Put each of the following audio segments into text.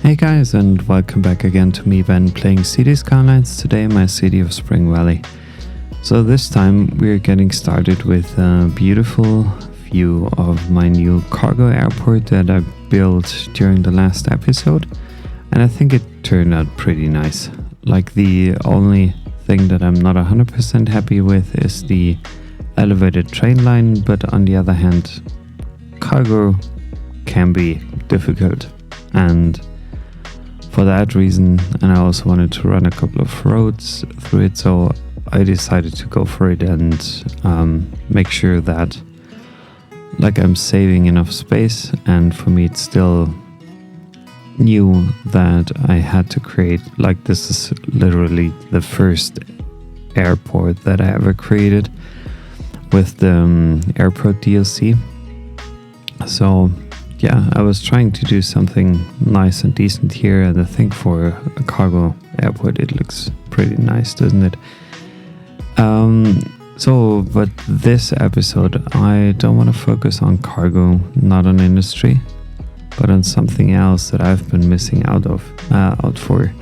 Hey guys, and welcome back again to me, Ben, playing Skylines, today my city of Springvalley. So this time we're getting started with a beautiful view of my new cargo airport that I built during the last episode, and I think it turned out pretty nice. Like, the only thing that I'm not 100% happy with is the elevated train line, but on the other hand, cargo can be difficult, and for that reason, and I also wanted to run a couple of roads through it, so I decided to go for it and make sure that I'm saving enough space. And for me, it's still new that I had to create, this is literally the first airport that I ever created with the airport DLC. So yeah, I was trying to do something nice and decent here, and I think for a cargo airport it looks pretty nice, doesn't it? But this episode I don't want to focus on cargo, not on industry, but on something else that I've been missing out for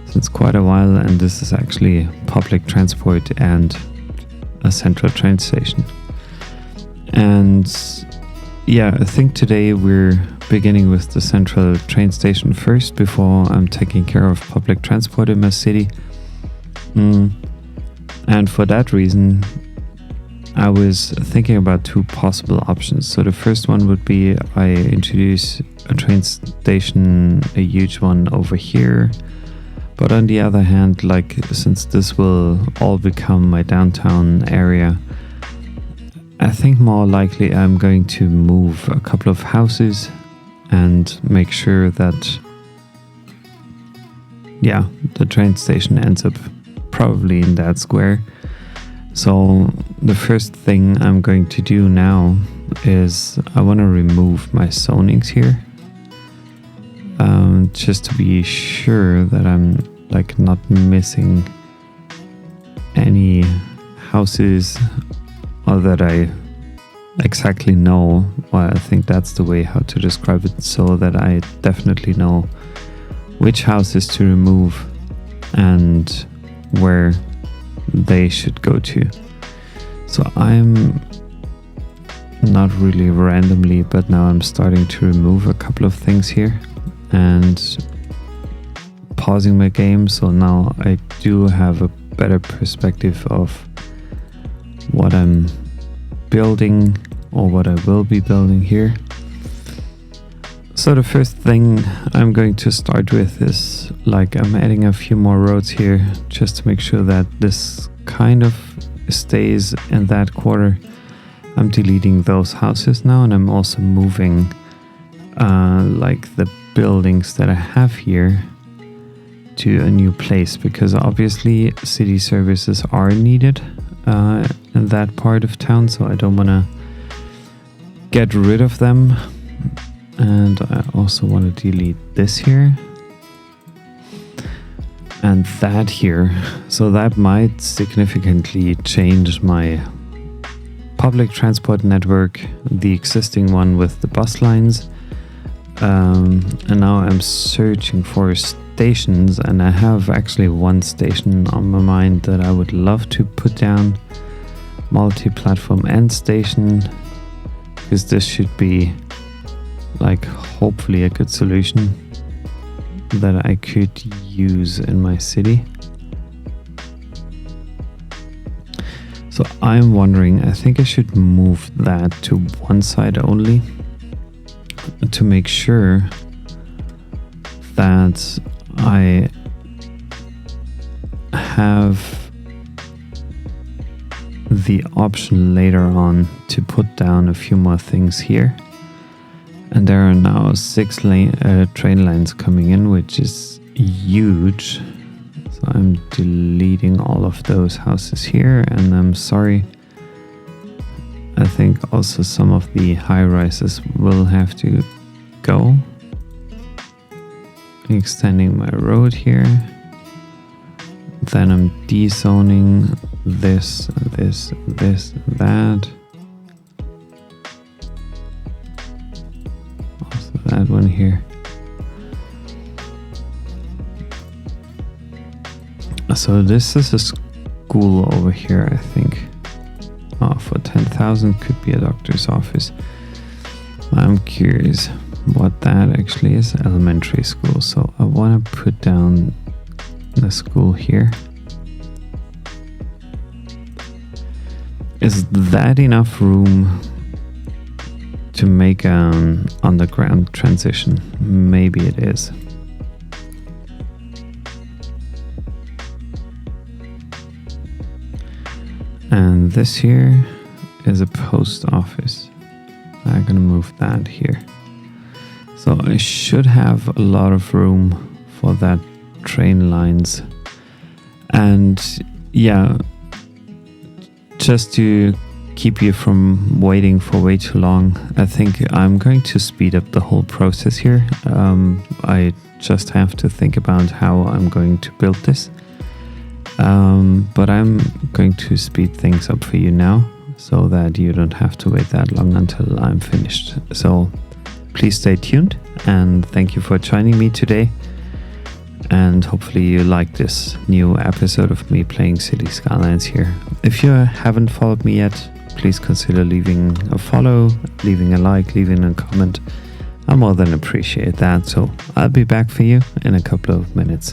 since quite a while, and this is actually public transport and a central train station. And yeah, I think today we're beginning with the central train station first before I'm taking care of public transport in my city. And for that reason, I was thinking about two possible options. So the first one would be I introduce a train station, a huge one over here. But on the other hand, since this will all become my downtown area, I think more likely I'm going to move a couple of houses and make sure that, the train station ends up probably in that square. So the first thing I'm going to do now is I want to remove my zonings here, just to be sure that I'm not missing any houses, or that I exactly know. Well, I think that's the way how to describe it, so that I definitely know which houses to remove and where they should go to. So I'm not really randomly, but now I'm starting to remove a couple of things here and pausing my game, so now I do have a better perspective of what I'm building, or what I will be building here. So the first thing I'm going to start with is I'm adding a few more roads here just to make sure that this kind of stays in that quarter. I'm deleting those houses now, and I'm also moving the buildings that I have here to a new place, because obviously city services are needed in that part of town, so I don't want to get rid of them. And I also want to delete this here and that here, so that might significantly change my public transport network, the existing one with the bus lines. And now I'm searching for stations, and I have actually one station on my mind that I would love to put down, multi-platform end station, because this should be hopefully a good solution that I could use in my city. So I'm wondering, I think I should move that to one side only to make sure that I have the option later on to put down a few more things here. And there are now 6 train lines coming in, which is huge. So I'm deleting all of those houses here, and I'm sorry. I think also some of the high rises will have to go. Extending my road here. Then I'm dezoning this, that. Also that one here. So this is a school over here, I think. Oh, for 10,000 could be a doctor's office. I'm curious what that actually is. Elementary school. So I want to put down the school here. Is that enough room to make an underground transition? Maybe it is. And this here is a post office. I'm gonna move that here. So I should have a lot of room for that train lines. And yeah, just to keep you from waiting for way too long, I think I'm going to speed up the whole process here. I just have to think about how I'm going to build this. But I'm going to speed things up for you now so that you don't have to wait that long until I'm finished. So please stay tuned, and thank you for joining me today. And hopefully you like this new episode of me playing City Skylines here. If you haven't followed me yet, please consider leaving a follow, leaving a like, leaving a comment. I more than appreciate that. So I'll be back for you in a couple of minutes.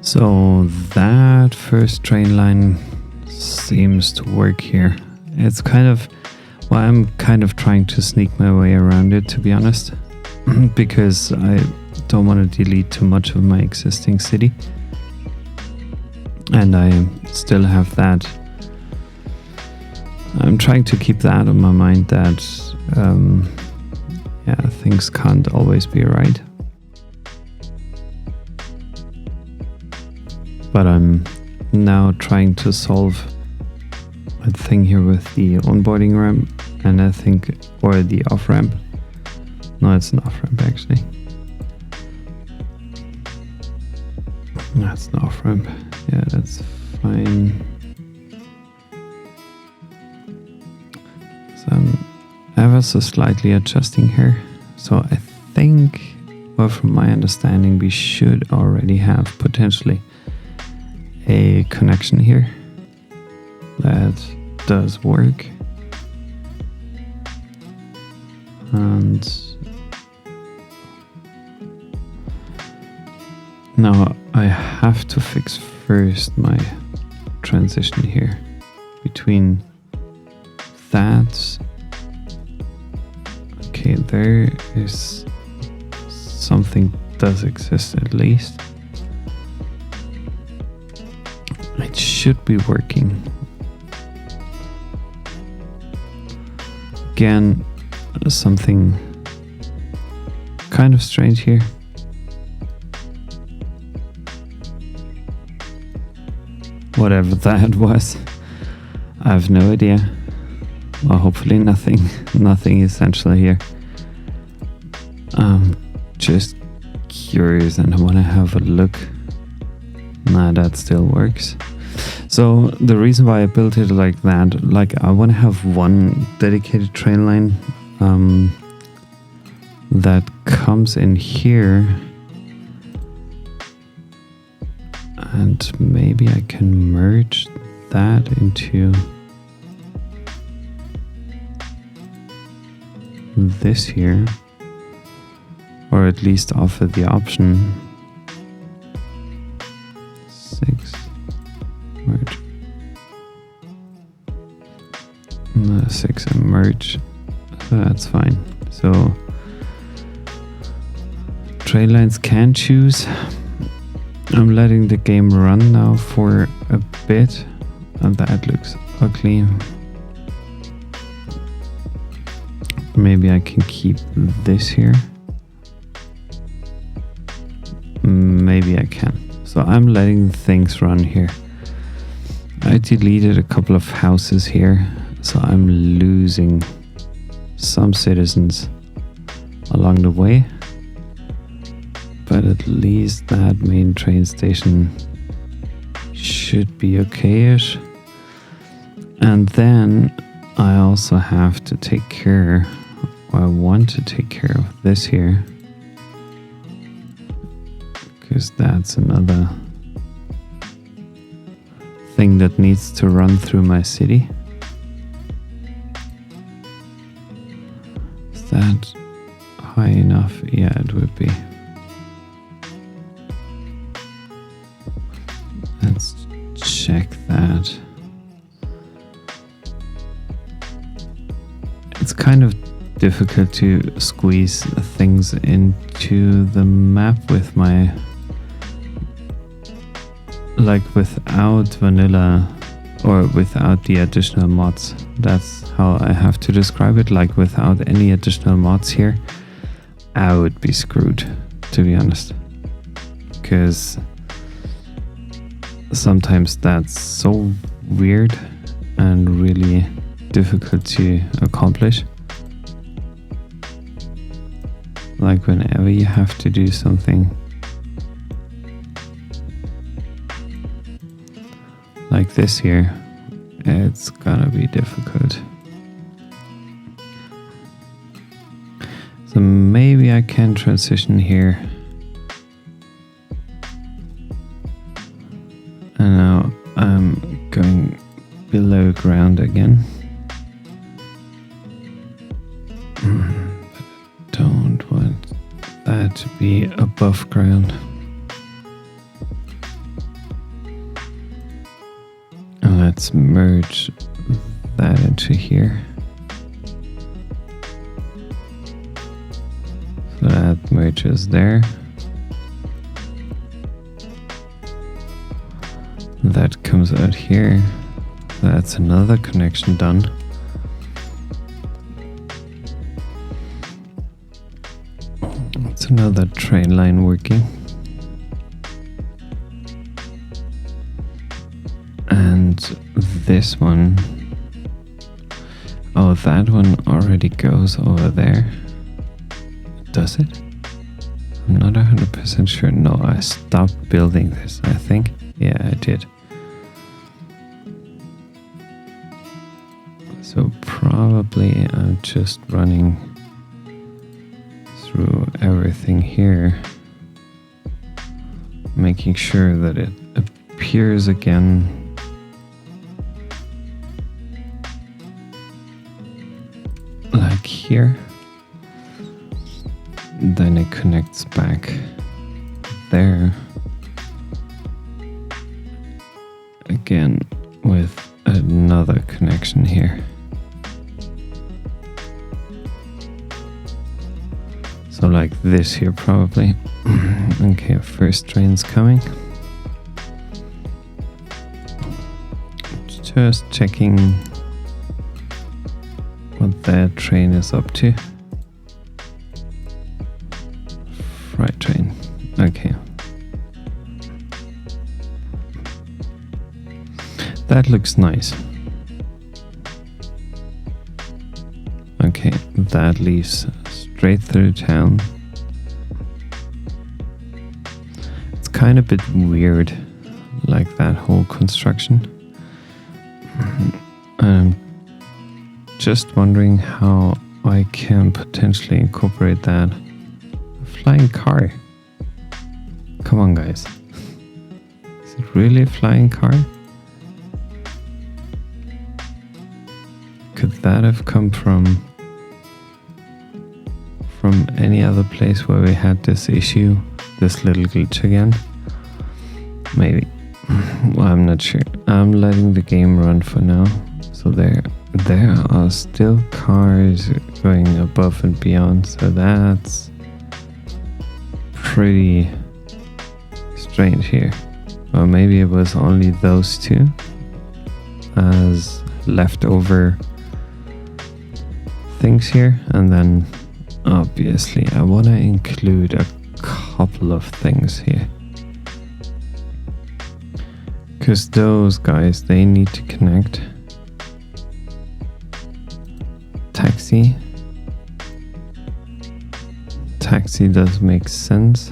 So that first train line seems to work here. It's kind of, well, I'm kind of trying to sneak my way around it, to be honest, because I don't want to delete too much of my existing city. And I still have that. I'm trying to keep that in my mind that things can't always be right. But I'm now trying to solve a thing here with the onboarding ramp, and I think, or the off ramp. No, it's an off ramp actually. That's an off ramp. Yeah, that's fine. So I'm ever so slightly adjusting here. So I think, well, from my understanding, we should already have potentially a connection here that does work. And now I have to fix first my transition here between that. Okay, there is something does exist at least. It should be working. Again, something kind of strange here. Whatever that was, I have no idea. Well, hopefully nothing essential here. I'm just curious and I want to have a look. Nah, that still works. So the reason why I built it like that, like I want to have one dedicated train line that comes in here, and maybe I can merge that into this here, or at least offer the option. 6 merge. 6 and merge. So that's fine. So train lines can choose. I'm letting the game run now for a bit, and that looks ugly. Maybe I can keep this here. Maybe I can. So I'm letting things run here. I deleted a couple of houses here, so I'm losing some citizens along the way. But at least that main train station should be okay-ish. And then I also have to take care, or I want to take care of this here, because that's another thing that needs to run through my city. Is that high enough? Yeah, it would be. Let's check that. It's kind of difficult to squeeze things into the map with my, like, without vanilla or without the additional mods. That's how I have to describe it. Like, without any additional mods here, I would be screwed, to be honest, because sometimes that's so weird and really difficult to accomplish. Like, whenever you have to do something like this here, it's gonna be difficult. So maybe I can transition here. And now I'm going below ground again. But I don't want that to be above ground. And let's merge that into here. So that merges there. That comes out here. That's another connection done. It's another train line working. And this one, oh, that one already goes over there. Does it? I'm not 100% sure. No, I stopped building this, I think. Yeah, I did. So probably I'm just running through everything here, making sure that it appears again. Like here. Then it connects back there. Again with another connection here. So like this here probably. Okay, first train's coming. Just checking what that train is up to. Freight train. Okay. That looks nice. Okay, that leads straight through town. It's kind of a bit weird, like that whole construction. I'm just wondering how I can potentially incorporate that. A flying car. Come on, guys. Is it really a flying car? Could that have come from any other place where we had this issue, this little glitch again? Maybe. Well, I'm not sure. I'm letting the game run for now. So there are still cars going above and beyond. So that's pretty strange here. Or maybe it was only those two as leftover things here, and then obviously I want to include a couple of things here, because those guys, they need to connect. Taxi does make sense,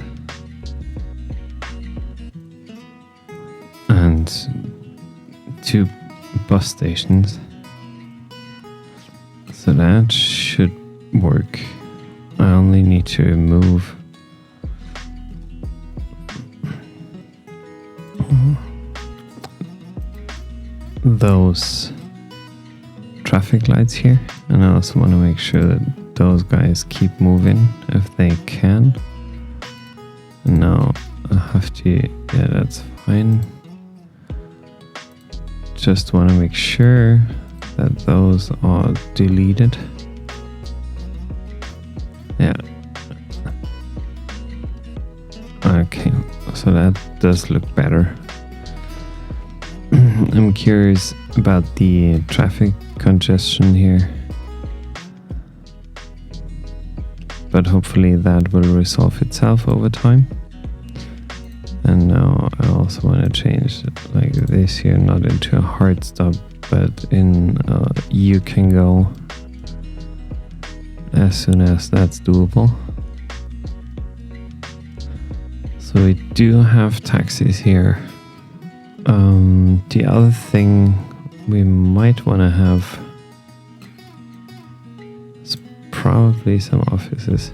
and 2 bus stations. So that should work. I only need to remove those traffic lights here, and I also want to make sure that those guys keep moving if they can. Now I have to, yeah, that's fine. Just want to make sure that those are deleted. Yeah. Okay, so that does look better. I'm curious about the traffic congestion here, but hopefully that will resolve itself over time. And now I also want to change it like this here, not into a hard stop, but in you can go as soon as that's doable. So we do have taxis here. The other thing we might want to have is probably some offices.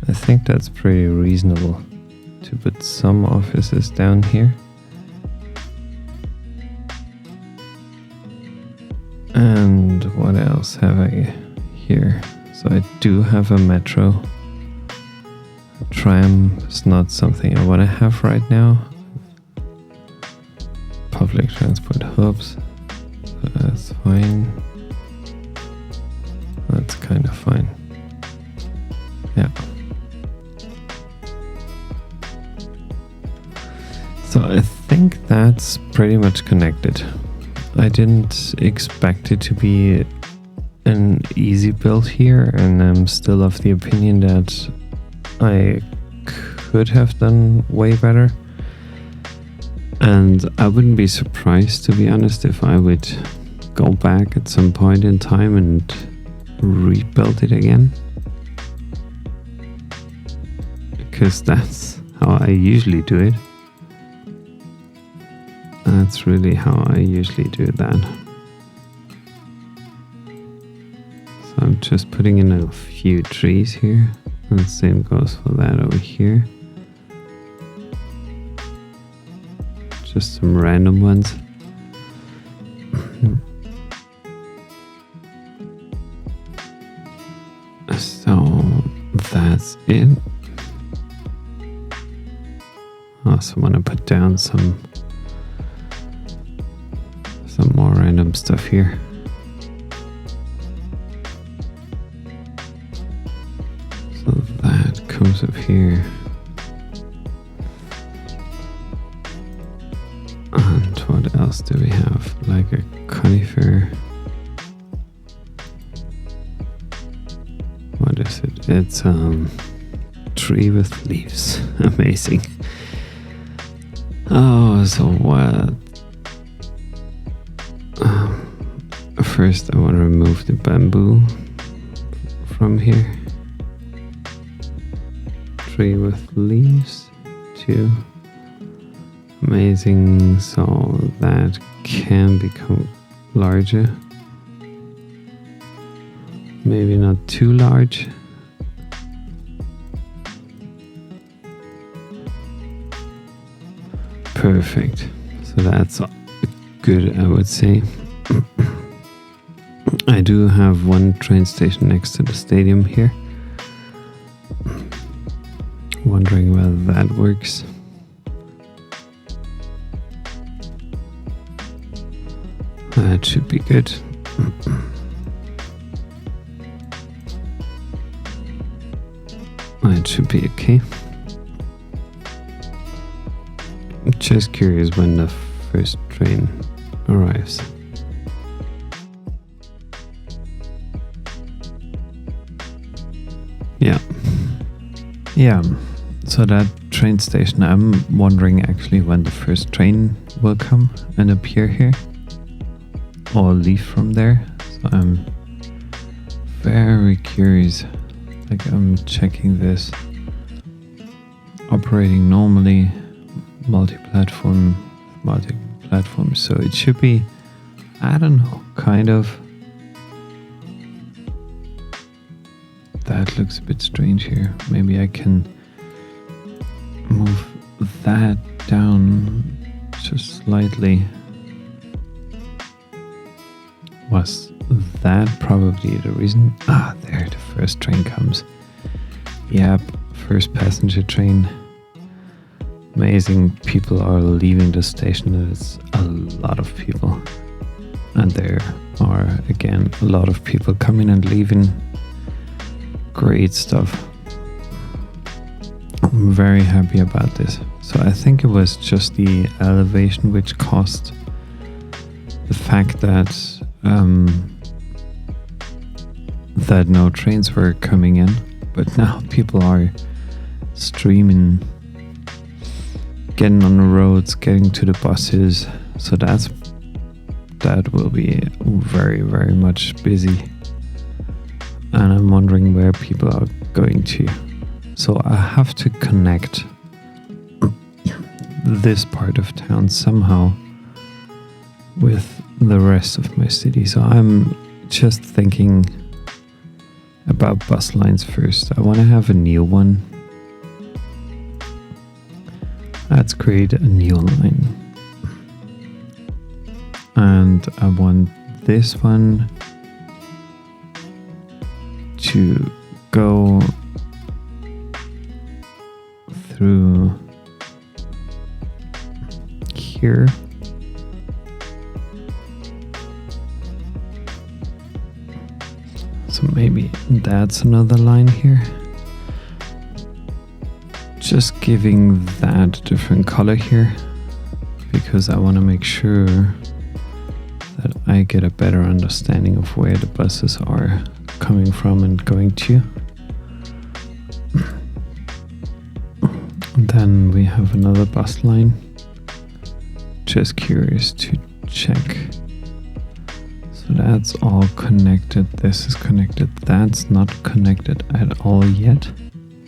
I think that's pretty reasonable to put some offices down here. And what else have I here? So I do have a metro. A tram is not something I want to have right now. Public transport hubs, so that's fine. That's kind of fine. Yeah. So I think that's pretty much connected. I didn't expect it to be an easy build here, and I'm still of the opinion that I could have done way better. And I wouldn't be surprised, to be honest, if I would go back at some point in time and rebuild it again. Because that's how I usually do it. That's really how I usually do that. So I'm just putting in a few trees here. And the same goes for that over here. Just some random ones. So that's it. I also want to put down some more random stuff here. So that comes up here. And what else do we have? Like a conifer. What is it? It's tree with leaves. Amazing. Oh, so what? First I want to remove the bamboo from here. Tree with leaves. 2. Amazing. So that can become larger. Maybe not too large. Perfect. So that's good, I would say. I do have one train station next to the stadium here. Wondering whether that works. That should be good. It should be okay. I'm just curious when the first train arrives. Yeah, so that train station, I'm wondering actually when the first train will come and appear here or leave from there. So I'm very curious. Like, I'm checking this, operating normally, multi-platform, so it should be, I don't know, kind of. That looks a bit strange here. Maybe I can move that down just slightly. Was that probably the reason? Ah, there, the first train comes. Yep, first passenger train. Amazing, people are leaving the station. There's a lot of people. And there are, again, a lot of people coming and leaving. Great stuff. I'm very happy about this. So I think it was just the elevation which caused the fact that that no trains were coming in, but now people are streaming, getting on the roads, getting to the buses. So that will be very, very much busy. And I'm wondering where people are going to. So I have to connect this part of town somehow with the rest of my city. So I'm just thinking about bus lines first. I want to have a new one. Let's create a new line. And I want this one to go through here. So maybe that's another line here. Just giving that different color here, because I want to make sure that I get a better understanding of where the buses are coming from and going to. And then we have another bus line. Just curious to check. So that's all connected. This is connected. That's not connected at all yet.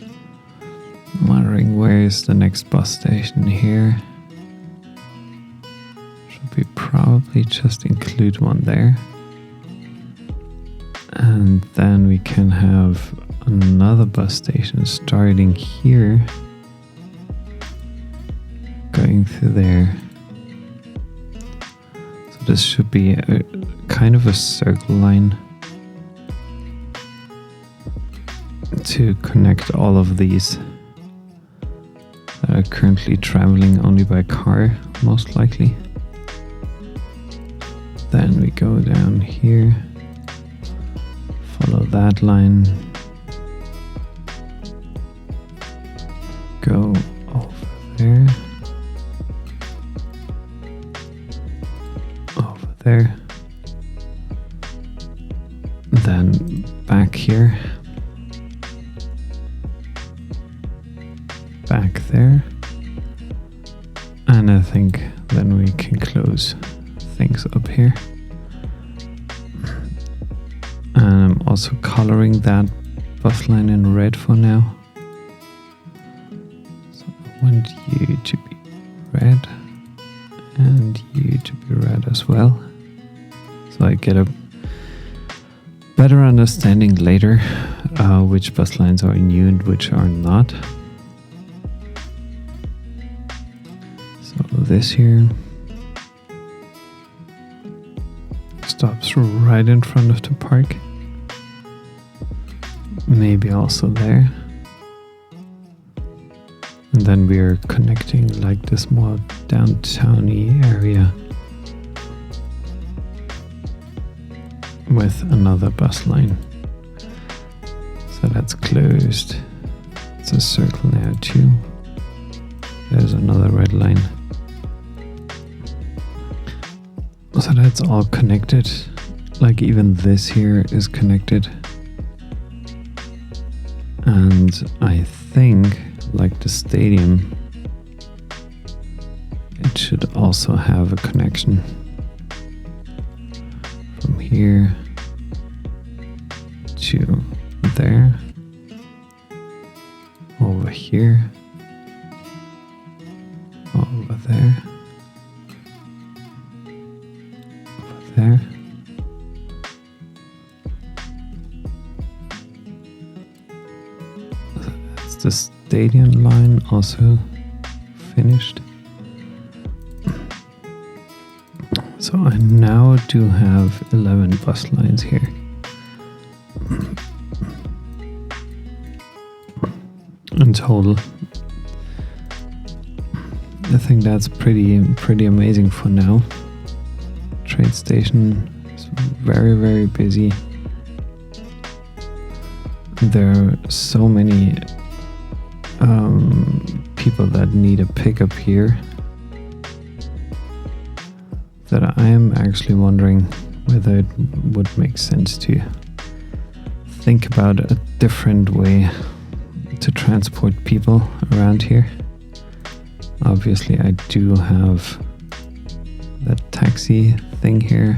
I'm wondering where is the next bus station here. Should we probably just include one there. And then we can have another bus station starting here, going through there. So this should be a kind of a circle line to connect all of these that are currently traveling only by car, most likely. Then we go down here, follow that line, go over there, over there, then back here, back there, and I think then we can close things up here. And I'm also coloring that bus line in red for now. So I want you to be red and you to be red as well. So I get a better understanding later which bus lines are new and which are not. So this here stops right in front of the park. Maybe also there. And then we are connecting like this more downtowny area with another bus line. So that's closed. It's a circle now too. There's another red line. So that's all connected. Like even this here is connected. And I think, like the stadium, it should also have a connection from here to there, over here, over there, over there. The stadium line also finished. So I now do have 11 bus lines here. In total. I think that's pretty amazing for now. Train station is very busy. There are so many people that need a pickup here that I am actually wondering whether it would make sense to think about a different way to transport people around here. Obviously I do have that taxi thing here.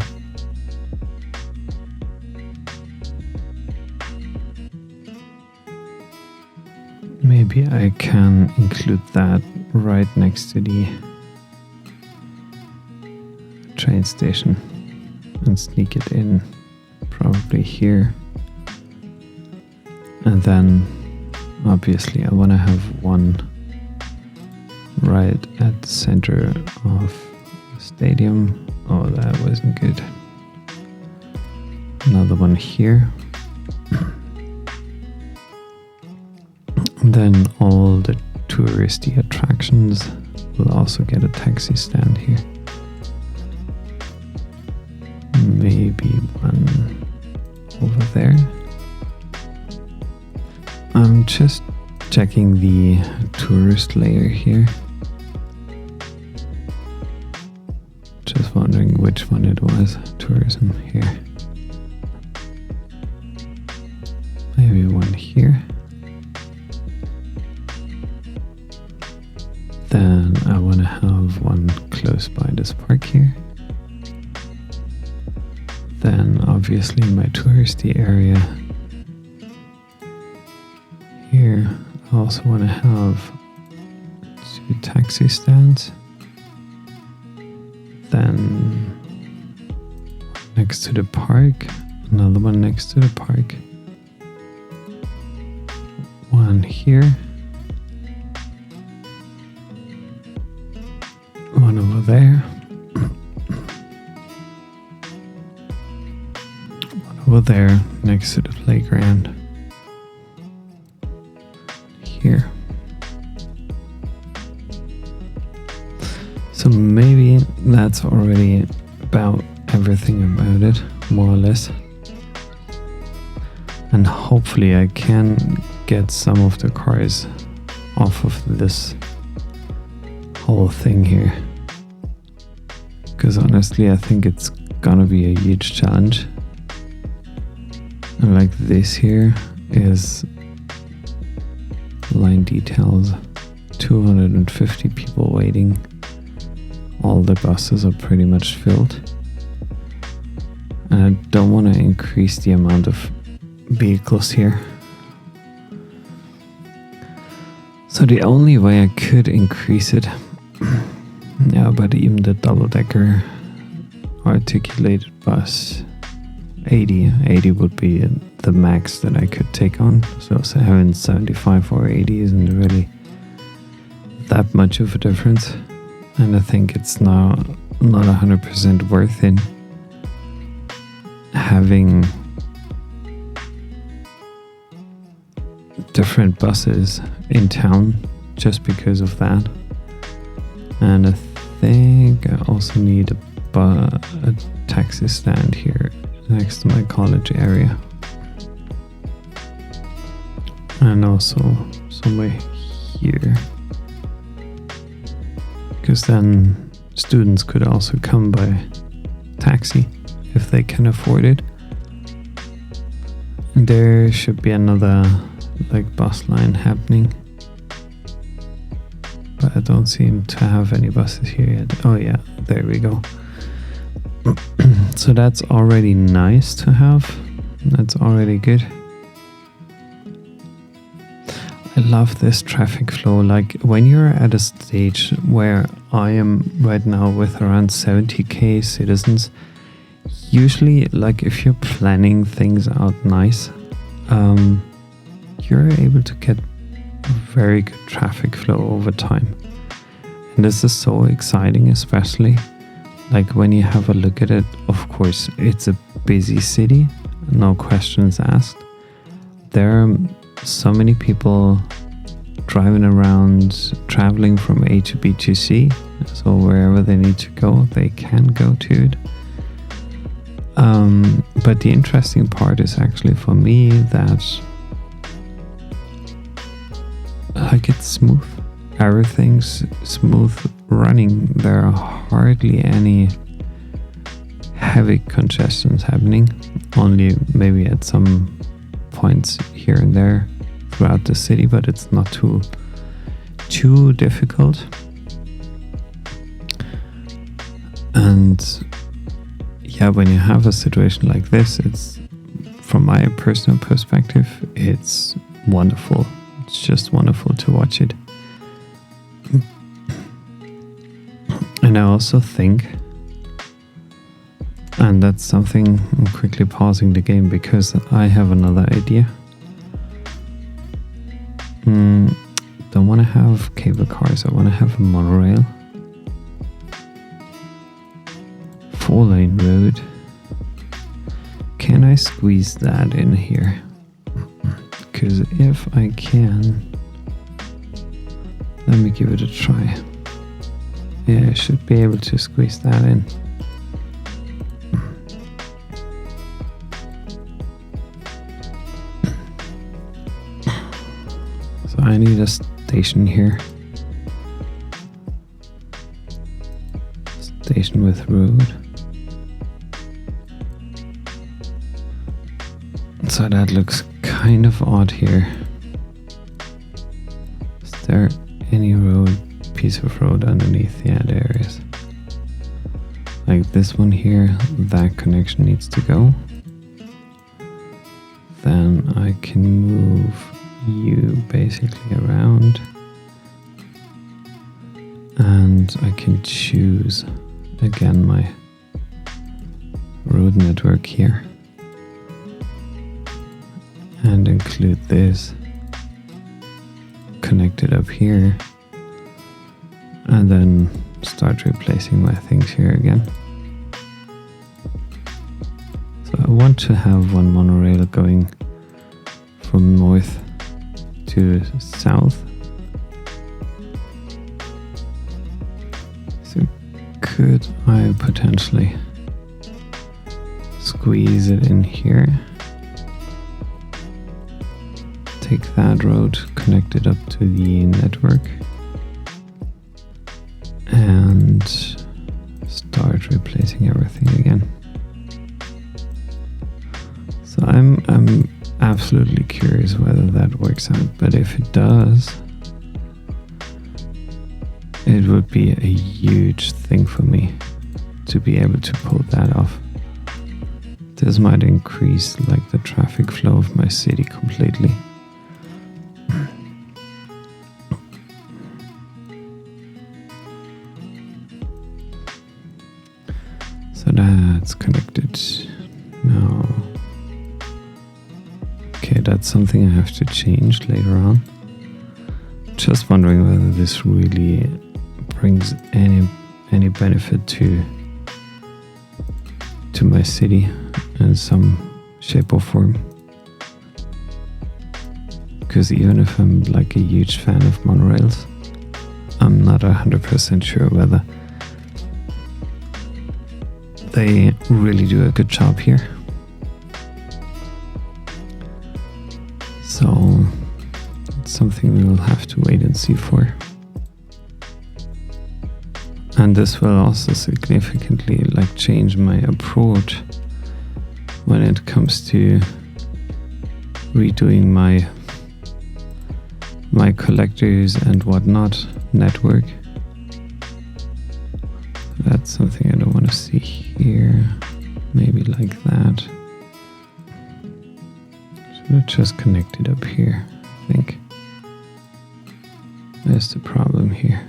Maybe I can include that right next to the train station and sneak it in probably here. And then obviously I want to have one right at the center of the stadium. Oh, that wasn't good. Another one here. Then all the touristy attractions will also get a taxi stand here. Maybe one over there. I'm just checking the tourist layer here. which one it was. Tourism here. Maybe one here. Then I want to have one close by this park here. Then obviously my touristy area here. I also want to have 2 taxi stands. Then next to the park, another one next to the park. One here. One over there. One over there next to the playground. Here. So maybe that's already about everything about it, more or less. And hopefully I can get some of the cars off of this whole thing here. Because honestly, I think it's gonna be a huge challenge. And like this here is line details, 250 people waiting. All the buses are pretty much filled. And I don't want to increase the amount of vehicles here. So the only way I could increase it, yeah, but even the double-decker articulated bus, 80 would be the max that I could take on. So having 75 or 80 isn't really that much of a difference. And I think it's now not 100% worth it having different buses in town just because of that. And I think I also need a taxi stand here next to my college area. And also somewhere here. Because then students could also come by taxi if they can afford it. And there should be another like bus line happening. But I don't seem to have any buses here yet. Oh yeah, there we go. So that's already nice to have. That's already good. I love this traffic flow. Like when you're at a stage where I am right now with around 70k citizens, usually like if you're planning things out nice, you're able to get a very good traffic flow over time. And this is so exciting, especially like when you have a look at it. Of course, it's a busy city, no questions asked. There are so many people driving around, traveling from A to B to C. So wherever they need to go, they can go to it. But the interesting part is actually for me that like it's smooth. Everything's smooth running. There are hardly any heavy congestions happening. Only maybe at some points here and there throughout the city, but it's not too difficult. And yeah, when you have a situation like this, it's, from my personal perspective, it's wonderful. It's just wonderful to watch it. And I also think, and that's something, I'm quickly pausing the game because I have another idea. Don't want to have cable cars, I want to have a monorail. 4-lane road. Can I squeeze that in here? Because if I can, let me give it a try. Yeah, I should be able to squeeze that in. So I need a station here. Station with road. So that looks kind of odd here. Is there any piece of road underneath? Yeah, there is. Like this one here, that connection needs to go. Then I can move you basically around. And I can choose again my road network here. And include this connected up here. And then start replacing my things here again. So I want to have one monorail going from north to south. So could I potentially squeeze it in here? Take that road, connect it up to the network, and start replacing everything again. So I'm absolutely curious whether that works out, but if it does, it would be a huge thing for me to be able to pull that off. This might increase like the traffic flow of my city completely. So that's connected now. Okay, that's something I have to change later on. Just wondering whether this really brings any benefit to my city in some shape or form. Because even if I'm like a huge fan of monorails, I'm not 100% sure whether they really do a good job here. So it's something we will have to wait and see for. And this will also significantly like change my approach when it comes to redoing my collectors and whatnot network. That's something I don't want to see here. Maybe like that. Should I just connect it up here? I think there's the problem here.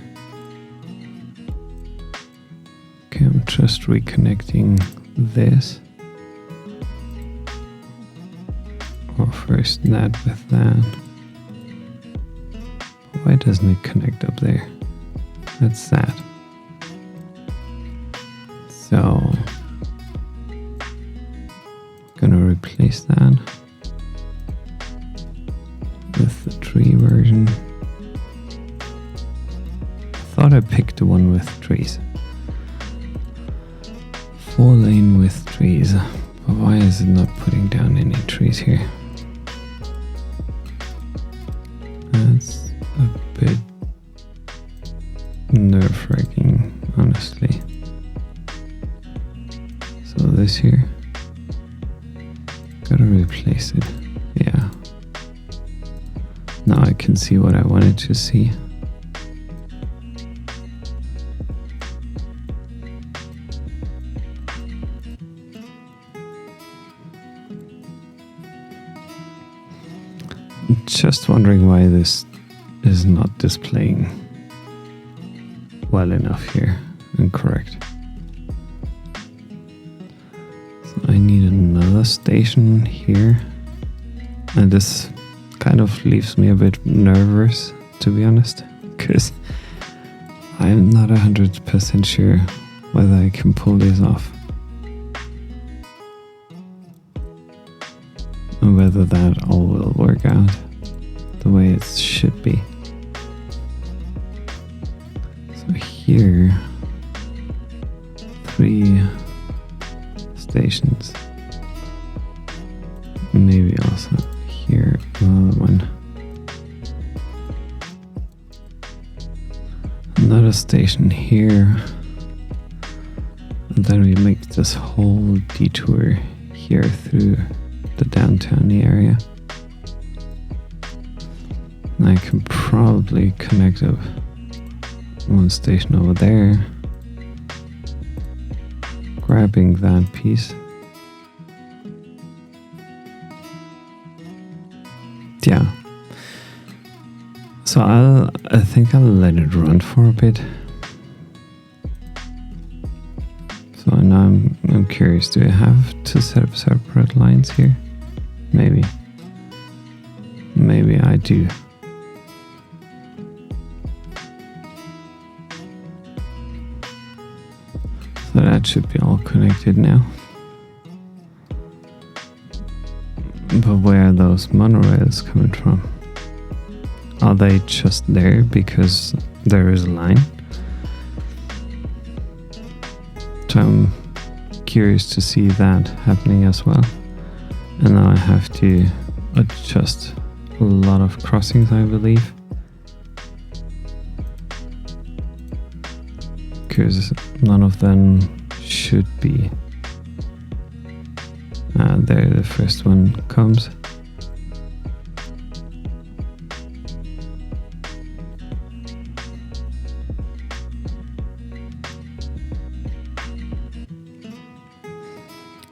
Okay, I'm just reconnecting this. Or first that with that. Why doesn't it connect up there? That's sad. So, gonna replace that with the tree version. I thought I picked the one with trees. 4-lane with trees. But why is it not putting down any trees here? That's a bit nerve-wracking, honestly. So this here, gotta replace it. Yeah. Now I can see what I wanted to see. Just wondering why this is not displaying well enough here and correct. So I need another station here, and this kind of leaves me a bit nervous, to be honest, because I'm not 100% sure whether I can pull this off and whether that all will work out the way it should be. So here, 3 stations. Maybe also here another one. Another station here. And then we make this whole detour here through the downtown area. I can probably connect up one station over there, grabbing that piece. Yeah. So I think I'll let it run for a bit. So now I'm curious, do I have to set up separate lines here? Maybe I do. So that should be all connected now. But where are those monorails coming from? Are they just there because there is a line? So I'm curious to see that happening as well. And now I have to adjust a lot of crossings, I believe. Because none of them should be. There the first one comes.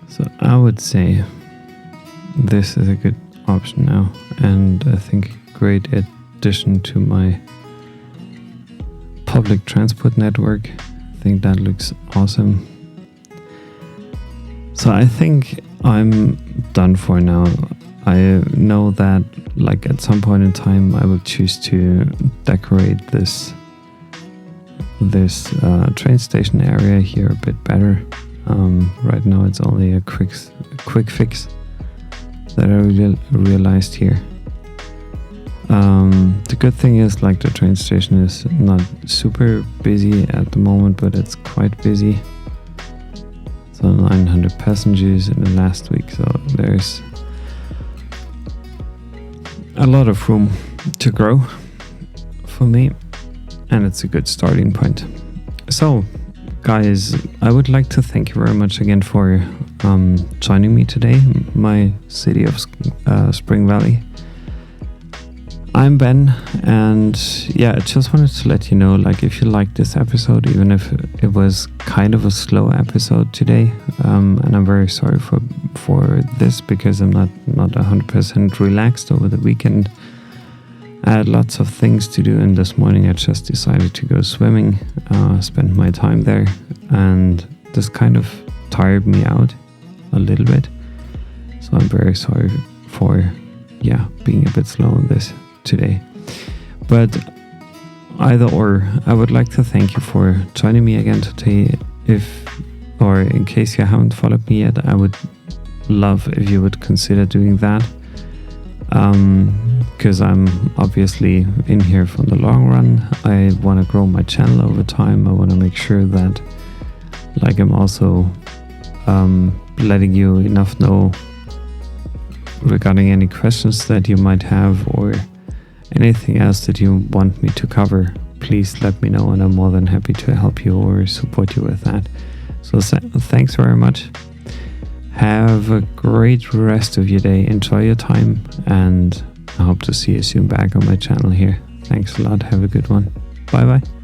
So I would say this is a good option now, and I think a great addition to my public transport network. I think that looks awesome. So I think I'm done for now. I know that like at some point in time I will choose to decorate this train station area here a bit better. Right now it's only a quick fix that I realized here. The good thing is like the train station is not super busy at the moment, but it's quite busy. So 900 passengers in the last week, so there's a lot of room to grow for me, and it's a good starting point. So guys, I would like to thank you very much again for joining me today, my city of Springvalley. I'm Ben, and yeah, I just wanted to let you know, like, if you liked this episode, even if it was kind of a slow episode today, and I'm very sorry for this because I'm not 100% relaxed over the weekend. I had lots of things to do, and this morning I just decided to go swimming, spend my time there, and this kind of tired me out a little bit. So I'm very sorry for being a bit slow on this today. But either or, I would like to thank you for joining me again today. In case you haven't followed me yet, I would love if you would consider doing that. Because I'm obviously in here for the long run. I want to grow my channel over time. I want to make sure that like I'm also letting you enough know regarding any questions that you might have or anything else that you want me to cover. Please let me know, and I'm more than happy to help you or support you with that. So thanks very much. Have a great rest of your day. Enjoy your time, and I hope to see you soon back on my channel here. Thanks a lot. Have a good one. Bye bye.